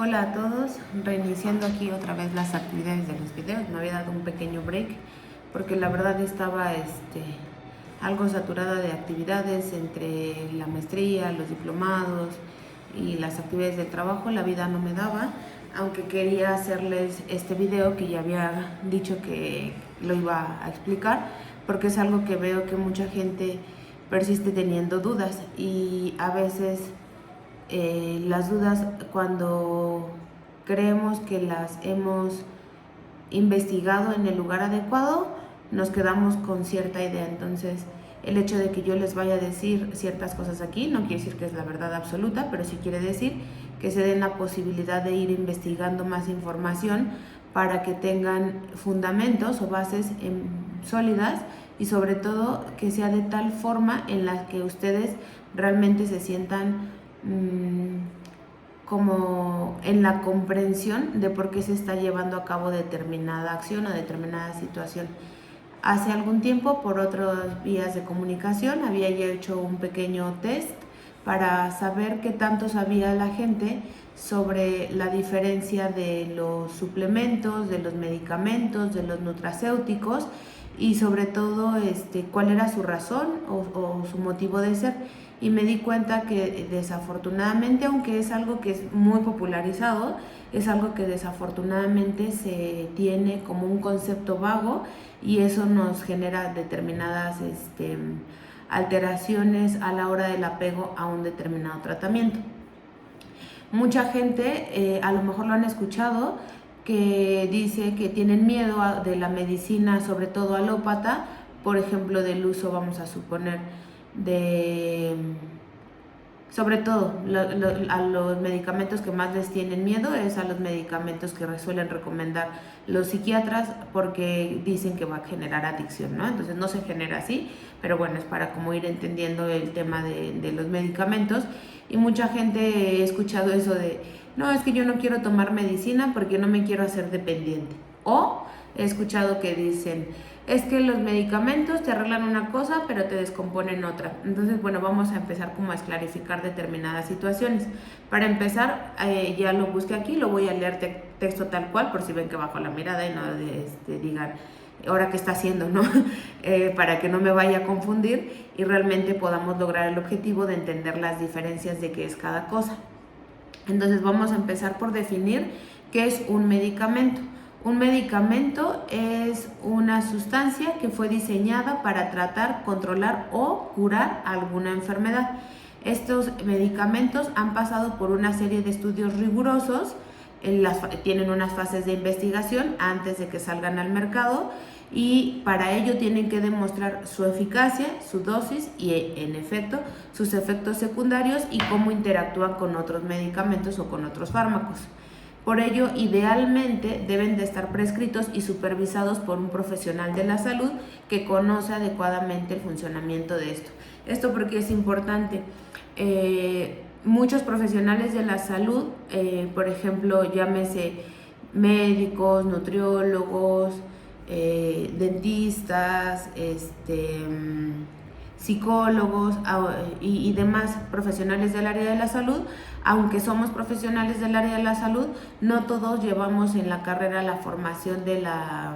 Hola a todos, reiniciando aquí otra vez las actividades de los videos. Me había dado un pequeño break porque la verdad estaba algo saturada de actividades entre la maestría, los diplomados y las actividades del trabajo. La vida no me daba, aunque quería hacerles este video que ya había dicho que lo iba a explicar, porque es algo que veo que mucha gente persiste teniendo dudas y a veces las dudas, cuando creemos que las hemos investigado en el lugar adecuado, nos quedamos con cierta idea. Entonces, el hecho de que yo les vaya a decir ciertas cosas aquí no quiere decir que es la verdad absoluta, pero sí quiere decir que se den la posibilidad de ir investigando más información para que tengan fundamentos o bases sólidas, y sobre todo que sea de tal forma en la que ustedes realmente se sientan como en la comprensión de por qué se está llevando a cabo determinada acción o determinada situación. Hace algún tiempo, por otras vías de comunicación, había ya hecho un pequeño test para saber qué tanto sabía la gente sobre la diferencia de los suplementos, de los medicamentos, de los nutracéuticos, y sobre todo cuál era su razón o su motivo de ser. Y me di cuenta que desafortunadamente, aunque es algo que es muy popularizado, es algo que desafortunadamente se tiene como un concepto vago, y eso nos genera determinadas alteraciones a la hora del apego a un determinado tratamiento. Mucha gente, a lo mejor lo han escuchado, que dice que tienen miedo de la medicina, sobre todo alópata, por ejemplo, del uso, vamos a suponer, sobre todo a los medicamentos que más les tienen miedo es a los medicamentos que suelen recomendar los psiquiatras, porque dicen que va a generar adicción, ¿no? Entonces no se genera así, pero bueno, es para como ir entendiendo el tema de los medicamentos. Y mucha gente he escuchado eso de, no, es que yo no quiero tomar medicina porque no me quiero hacer dependiente. O he escuchado que dicen, es que los medicamentos te arreglan una cosa pero te descomponen otra. Entonces, bueno, vamos a empezar como a esclarificar determinadas situaciones. Para empezar, ya lo busqué aquí, lo voy a leer texto tal cual, por si ven que bajo la mirada y no digan, ahora qué está haciendo, ¿no? Para que no me vaya a confundir y realmente podamos lograr el objetivo de entender las diferencias de qué es cada cosa. Entonces vamos a empezar por definir qué es un medicamento. Un medicamento es una sustancia que fue diseñada para tratar, controlar o curar alguna enfermedad. Estos medicamentos han pasado por una serie de estudios rigurosos, tienen unas fases de investigación antes de que salgan al mercado, y para ello tienen que demostrar su eficacia, su dosis y, en efecto, sus efectos secundarios y cómo interactúan con otros medicamentos o con otros fármacos. Por ello, idealmente deben de estar prescritos y supervisados por un profesional de la salud que conoce adecuadamente el funcionamiento de esto. Esto porque es importante. Muchos profesionales de la salud, por ejemplo, llámese médicos, nutriólogos, dentistas, psicólogos y demás profesionales del área de la salud, aunque somos profesionales del área de la salud, no todos llevamos en la carrera la formación de la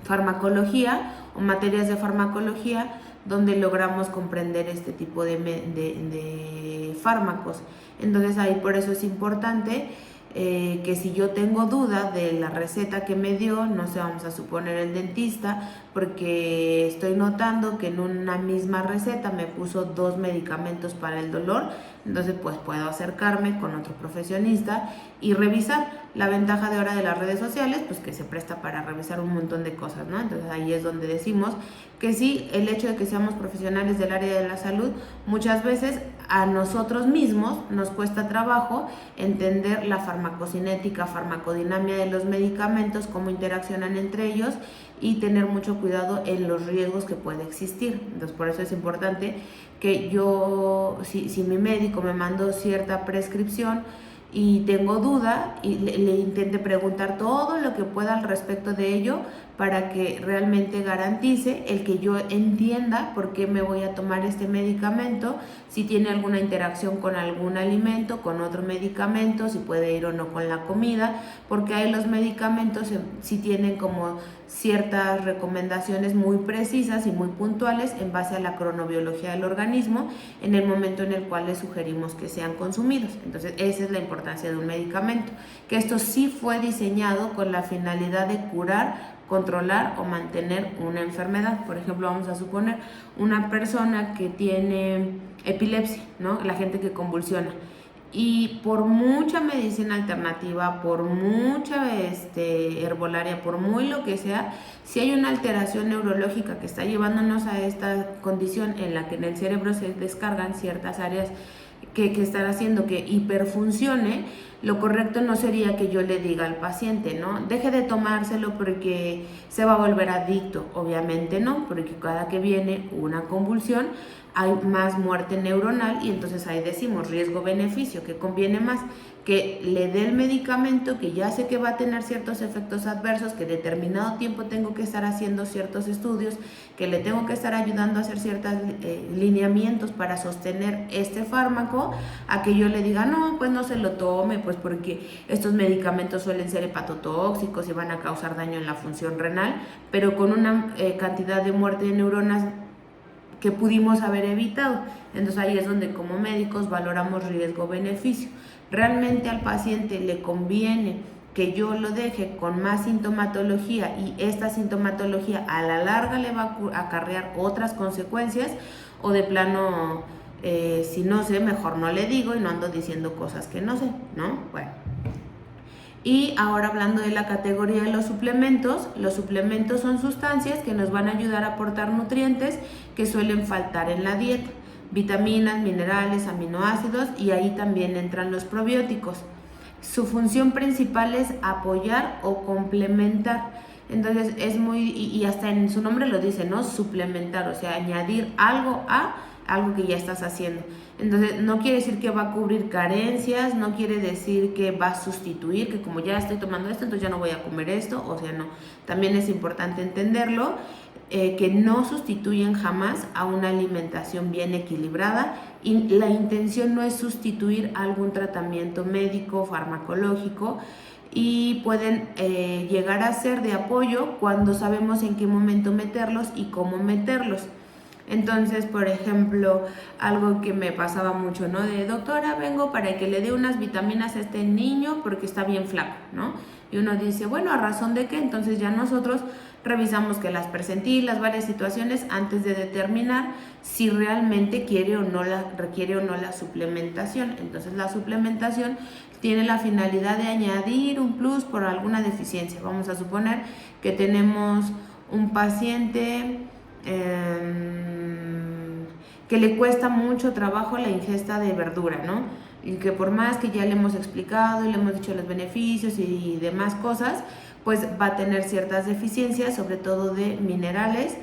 farmacología o materias de farmacología donde logramos comprender este tipo de fármacos. Entonces ahí por eso es importante que si yo tengo duda de la receta que me dio, no sé, vamos a suponer el dentista, porque estoy notando que en una misma receta me puso 2 medicamentos para el dolor, entonces pues puedo acercarme con otro profesionista y revisar. La ventaja de ahora de las redes sociales, pues que se presta para revisar un montón de cosas, ¿no? Entonces ahí es donde decimos que sí, el hecho de que seamos profesionales del área de la salud, muchas veces a nosotros mismos nos cuesta trabajo entender la farmacocinética, farmacodinamia de los medicamentos, cómo interaccionan entre ellos, y tener mucho cuidado en los riesgos que puede existir. Entonces por eso es importante que yo, si mi médico me mandó cierta prescripción y tengo duda, y le intente preguntar todo lo que pueda al respecto de ello, para que realmente garantice el que yo entienda por qué me voy a tomar este medicamento, si tiene alguna interacción con algún alimento, con otro medicamento, si puede ir o no con la comida, porque ahí los medicamentos sí tienen como ciertas recomendaciones muy precisas y muy puntuales en base a la cronobiología del organismo en el momento en el cual les sugerimos que sean consumidos. Entonces esa es la importancia de un medicamento, que esto sí fue diseñado con la finalidad de curar, controlar o mantener una enfermedad. Por ejemplo, vamos a suponer una persona que tiene epilepsia, ¿no? La gente que convulsiona. Y por mucha medicina alternativa, por mucha herbolaria, por muy lo que sea, si hay una alteración neurológica que está llevándonos a esta condición en la que en el cerebro se descargan ciertas áreas que están haciendo que hiperfuncione, lo correcto no sería que yo le diga al paciente, ¿no? Deje de tomárselo porque se va a volver adicto. Obviamente no, porque cada que viene una convulsión hay más muerte neuronal y entonces ahí decimos riesgo-beneficio, que conviene más que le dé el medicamento que ya sé que va a tener ciertos efectos adversos, que determinado tiempo tengo que estar haciendo ciertos estudios, que le tengo que estar ayudando a hacer ciertos lineamientos para sostener este fármaco, a que yo le diga, no, pues no se lo tome, pues porque estos medicamentos suelen ser hepatotóxicos y van a causar daño en la función renal, pero con una cantidad de muerte de neuronas que pudimos haber evitado. Entonces ahí es donde como médicos valoramos riesgo-beneficio. ¿Realmente al paciente le conviene que yo lo deje con más sintomatología y esta sintomatología a la larga le va a acarrear otras consecuencias? O de plano, si no sé, mejor no le digo y no ando diciendo cosas que no sé, ¿no? Bueno. Y ahora hablando de la categoría de los suplementos son sustancias que nos van a ayudar a aportar nutrientes que suelen faltar en la dieta, vitaminas, minerales, aminoácidos, y ahí también entran los probióticos. Su función principal es apoyar o complementar. Entonces es muy, y hasta en su nombre lo dice, ¿no? Suplementar, o sea, añadir algo a algo que ya estás haciendo. Entonces no quiere decir que va a cubrir carencias, no quiere decir que va a sustituir, que como ya estoy tomando esto, entonces ya no voy a comer esto, o sea, no. También es importante entenderlo, que no sustituyen jamás a una alimentación bien equilibrada, y la intención no es sustituir algún tratamiento médico, farmacológico, y pueden llegar a ser de apoyo cuando sabemos en qué momento meterlos y cómo meterlos. Entonces, por ejemplo, algo que me pasaba mucho, ¿no? De doctora, vengo para que le dé unas vitaminas a este niño porque está bien flaco, ¿no? Y uno dice, bueno, ¿a razón de qué? Entonces ya nosotros revisamos que las percentilas, varias situaciones antes de determinar si realmente quiere o no requiere o no la suplementación. Entonces la suplementación tiene la finalidad de añadir un plus por alguna deficiencia. Vamos a suponer que tenemos un paciente que le cuesta mucho trabajo la ingesta de verdura, ¿no? Y que por más que ya le hemos explicado y le hemos dicho los beneficios y demás cosas, pues va a tener ciertas deficiencias, sobre todo de minerales,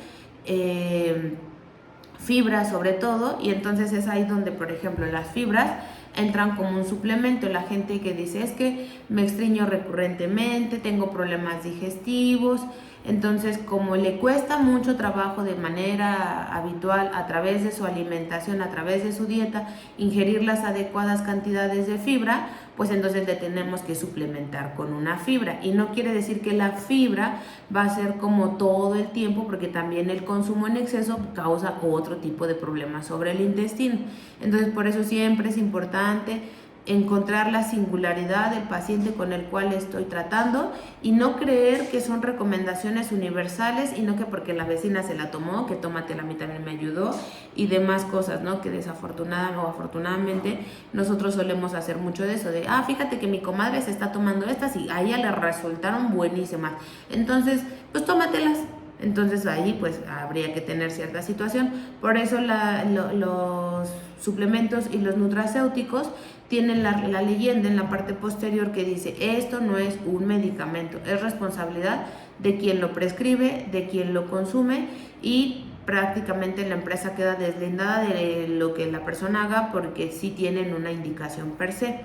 fibras sobre todo, y entonces es ahí donde, por ejemplo, las fibras entran como un suplemento. La gente que dice, es que me estreño recurrentemente, tengo problemas digestivos, entonces como le cuesta mucho trabajo de manera habitual a través de su alimentación, a través de su dieta, ingerir las adecuadas cantidades de fibra, pues entonces le tenemos que suplementar con una fibra. Y no quiere decir que la fibra va a ser como todo el tiempo, porque también el consumo en exceso causa otro tipo de problemas sobre el intestino. Entonces por eso siempre es importante encontrar la singularidad del paciente con el cual estoy tratando y no creer que son recomendaciones universales, y no que porque la vecina se la tomó, que tómatela, a mí también me ayudó, y demás cosas, ¿no? Que desafortunadamente o afortunadamente nosotros solemos hacer mucho de eso, de, fíjate que mi comadre se está tomando estas y a ella le resultaron buenísimas, entonces, pues tómatelas. Entonces ahí pues habría que tener cierta situación. Por eso los suplementos y los nutracéuticos tienen la leyenda en la parte posterior que dice, esto no es un medicamento, es responsabilidad de quien lo prescribe, de quien lo consume, y prácticamente la empresa queda deslindada de lo que la persona haga porque sí tienen una indicación per se.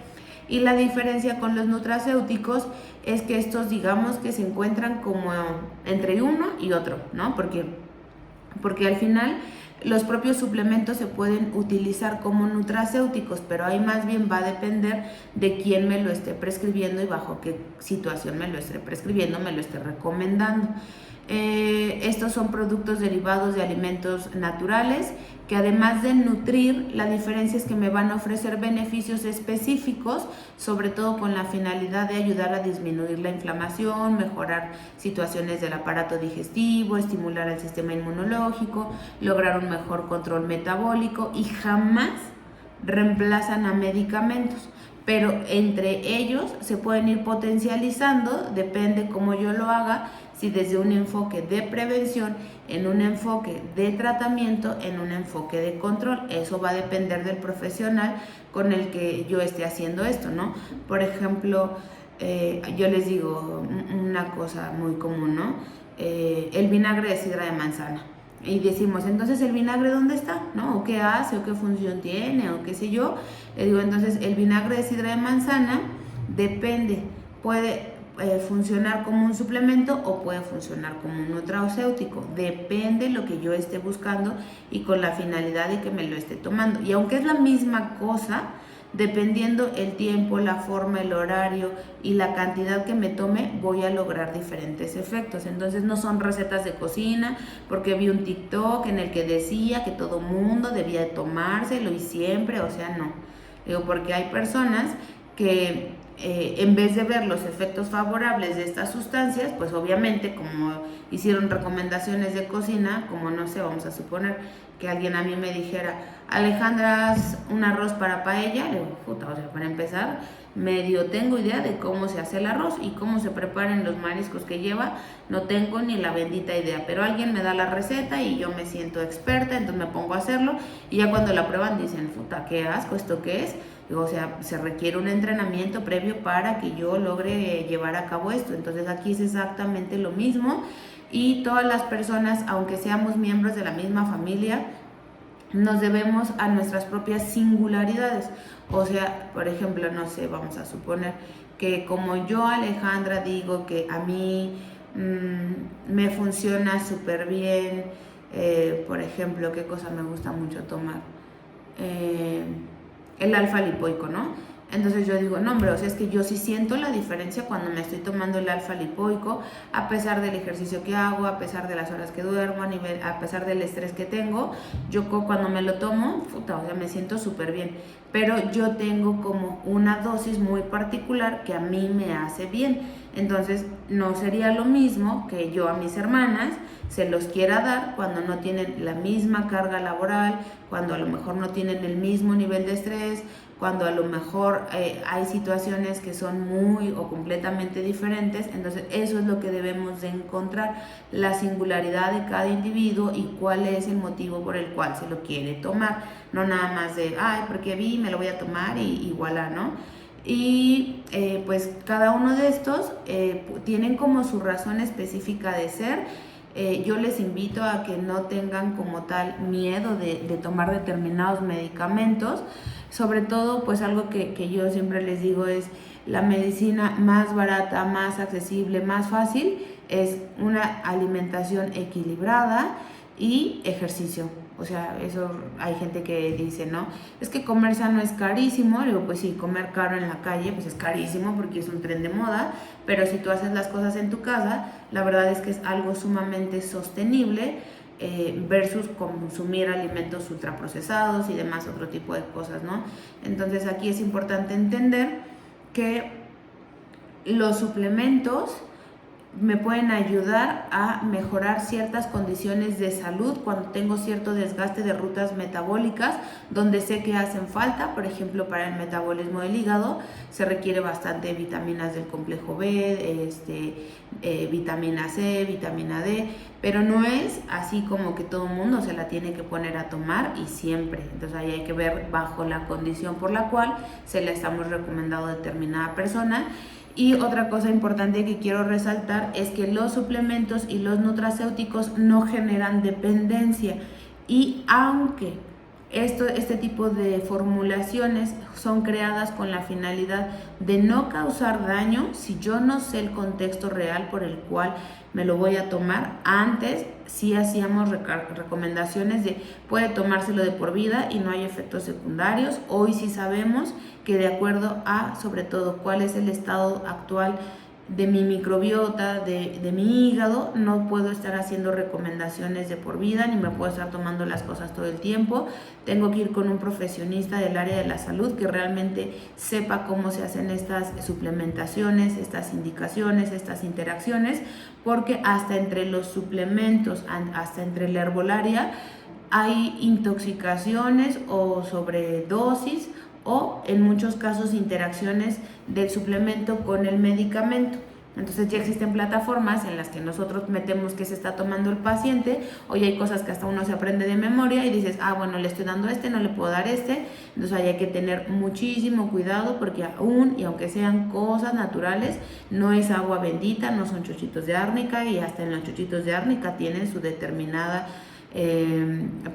Y la diferencia con los nutracéuticos es que estos, digamos, que se encuentran como entre uno y otro, ¿no? Porque al final los propios suplementos se pueden utilizar como nutracéuticos, pero ahí más bien va a depender de quién me lo esté prescribiendo y bajo qué situación me lo esté prescribiendo, me lo esté recomendando. Estos son productos derivados de alimentos naturales que además de nutrir, la diferencia es que me van a ofrecer beneficios específicos, sobre todo con la finalidad de ayudar a disminuir la inflamación, mejorar situaciones del aparato digestivo, estimular el sistema inmunológico, lograr un mejor control metabólico y jamás reemplazan a medicamentos. Pero entre ellos se pueden ir potencializando, depende cómo yo lo haga, si desde un enfoque de prevención, en un enfoque de tratamiento, en un enfoque de control. Eso va a depender del profesional con el que yo esté haciendo esto, ¿no? Por ejemplo, yo les digo una cosa muy común, ¿no? El vinagre de sidra de manzana. Y decimos, entonces, ¿el vinagre dónde está? ¿No? ¿O qué hace? ¿O qué función tiene? ¿O qué sé yo? Le digo, entonces, el vinagre de sidra de manzana depende. Puede funcionar como un suplemento o puede funcionar como un nutracéutico. Depende lo que yo esté buscando y con la finalidad de que me lo esté tomando. Y aunque es la misma cosa, dependiendo el tiempo, la forma, el horario y la cantidad que me tome, voy a lograr diferentes efectos. Entonces no son recetas de cocina, porque vi un TikTok en el que decía que todo mundo debía de tomárselo y siempre, o sea, no. Digo, porque hay personas que en vez de ver los efectos favorables de estas sustancias, pues obviamente como hicieron recomendaciones de cocina, como no sé, vamos a suponer que alguien a mí me dijera, Alejandra, haz un arroz para paella, le digo, puta, o sea, para empezar, medio tengo idea de cómo se hace el arroz y cómo se preparan los mariscos que lleva, no tengo ni la bendita idea, pero alguien me da la receta y yo me siento experta, entonces me pongo a hacerlo y ya cuando la prueban dicen, puta, qué asco, ¿esto qué es? O sea, se requiere un entrenamiento previo para que yo logre llevar a cabo esto. Entonces aquí es exactamente lo mismo y todas las personas, aunque seamos miembros de la misma familia, nos debemos a nuestras propias singularidades. O sea, por ejemplo, no sé, vamos a suponer que como yo, Alejandra, digo que a mí me funciona súper bien, por ejemplo, ¿qué cosa me gusta mucho tomar? El alfa lipoico, ¿no? Entonces yo digo, no hombre, o sea, es que yo sí siento la diferencia cuando me estoy tomando el alfa lipoico, a pesar del ejercicio que hago, a pesar de las horas que duermo, a pesar del estrés que tengo, yo cuando me lo tomo, puta, o sea, me siento súper bien, pero yo tengo como una dosis muy particular que a mí me hace bien, entonces no sería lo mismo que yo a mis hermanas se los quiera dar cuando no tienen la misma carga laboral, cuando a lo mejor no tienen el mismo nivel de estrés, cuando a lo mejor hay situaciones que son muy o completamente diferentes. Entonces eso es lo que debemos de encontrar, la singularidad de cada individuo y cuál es el motivo por el cual se lo quiere tomar, no nada más de, ay, porque vi, me lo voy a tomar y voilà, ¿no? Y pues cada uno de estos tienen como su razón específica de ser. Yo les invito a que no tengan como tal miedo de tomar determinados medicamentos. Sobre todo, pues algo que yo siempre les digo es la medicina más barata, más accesible, más fácil, es una alimentación equilibrada y ejercicio. O sea, eso hay gente que dice, ¿no? Es que comer sano es carísimo. Le digo, pues sí, comer caro en la calle, pues es carísimo porque es un tren de moda. Pero si tú haces las cosas en tu casa, la verdad es que es algo sumamente sostenible versus consumir alimentos ultraprocesados y demás, otro tipo de cosas, ¿no? Entonces aquí es importante entender que los suplementos me pueden ayudar a mejorar ciertas condiciones de salud cuando tengo cierto desgaste de rutas metabólicas donde sé que hacen falta. Por ejemplo, para el metabolismo del hígado se requiere bastante vitaminas del complejo B, vitamina C, vitamina D, pero no es así como que todo el mundo se la tiene que poner a tomar y siempre. Entonces ahí hay que ver bajo la condición por la cual se la estamos recomendando a determinada persona. Y otra cosa importante que quiero resaltar es que los suplementos y los nutracéuticos no generan dependencia. Y aunque Este tipo de formulaciones son creadas con la finalidad de no causar daño si yo no sé el contexto real por el cual me lo voy a tomar. Antes sí hacíamos recomendaciones de puede tomárselo de por vida y no hay efectos secundarios. Hoy sí sabemos que de acuerdo a, sobre todo, cuál es el estado actual de mi microbiota, de mi hígado, no puedo estar haciendo recomendaciones de por vida, ni me puedo estar tomando las cosas todo el tiempo. Tengo que ir con un profesionista del área de la salud que realmente sepa cómo se hacen estas suplementaciones, estas indicaciones, estas interacciones, porque hasta entre los suplementos, hasta entre la herbolaria, hay intoxicaciones o sobredosis o en muchos casos interacciones del suplemento con el medicamento. Entonces ya existen plataformas en las que nosotros metemos qué se está tomando el paciente. Hoy hay cosas que hasta uno se aprende de memoria y dices, bueno, le estoy dando este, no le puedo dar este. Entonces ahí hay que tener muchísimo cuidado porque aún y aunque sean cosas naturales, no es agua bendita, no son chuchitos de árnica y hasta en los chuchitos de árnica tienen su determinada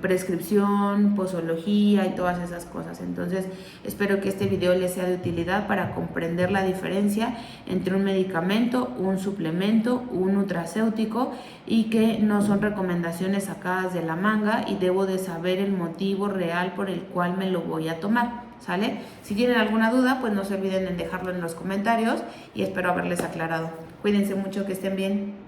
prescripción, posología y todas esas cosas. Entonces espero que este video les sea de utilidad para comprender la diferencia entre un medicamento, un suplemento, un nutracéutico y que no son recomendaciones sacadas de la manga y debo de saber el motivo real por el cual me lo voy a tomar. ¿Sale? Si tienen alguna duda, pues no se olviden en dejarlo en los comentarios y espero haberles aclarado. Cuídense mucho, que estén bien.